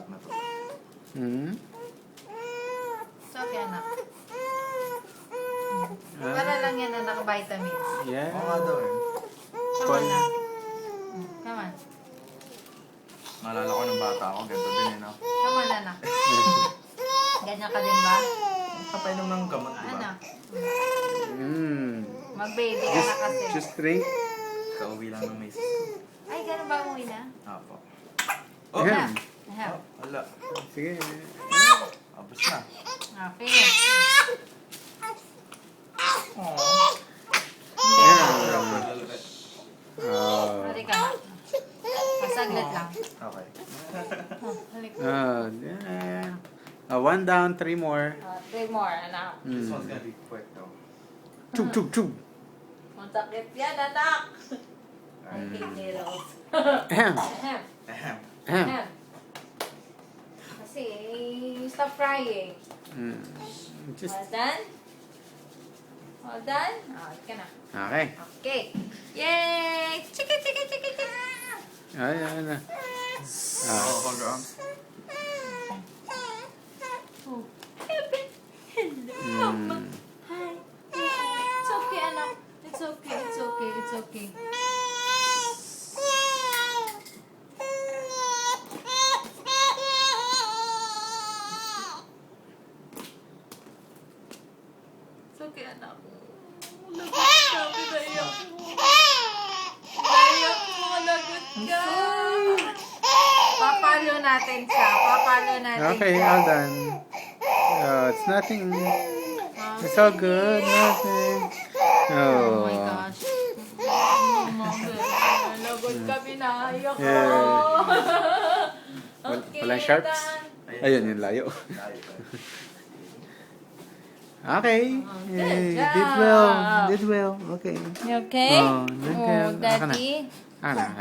na to. Hmm? It's okay, anak. Para lang yan, anak, vitamins. Yeah. Oo nga daw eh. Come on, anak. Come on. Naalala ko nung bata ako, ganito din eh, no? Come on, anak. Ganyan ka din ba? Kapainom ng gamot, di ba? Anak. Hmm. Mag-baby ka na kasi. Just drink. Kauwi lang ng misis ko. Ay, gano'n ba umuwi na? Apo. Oh! Ahem. Ahem. Oh, wala. Sige. Tapos na. Okay. Aww. Oh. Hali ka na. Masaglit lang. Okay. Oh, halik. Yeah. One down, three more. 3 more, anak. This one's gonna be quick though. Chug, chug, chug. Masakit yan, anak. I hate needles. Ahem. Ahem. Ahem. Ahem. Ahem. Kasi, stop crying. Hmm. Just... All done? All done? Oh, ka na. Okay. Okay. Yay! Chika, chika, chika, chika. Ay, ay, na. Oh, hold your arms. Oh. Hello, Mama. Hi. It's okay, anak. It's okay, it's okay, it's okay. It's okay, anak. Lagot ka, pinaiyak mo. Pinaiyak mo, lagot ka. Papalo natin siya. Papalo natin Okay, siya. all done. It's nothing. It's all good. Nothing. Oh my Oh. gosh. Mama, lagot ka, pinaiyak ko. Yeah. Okay, Walang sharps? done. Ayun, yung layo. Okay. Good job. Did well. Did well. Okay. You okay? Oh, good. Oh, Aka na. Daddy. Aka na.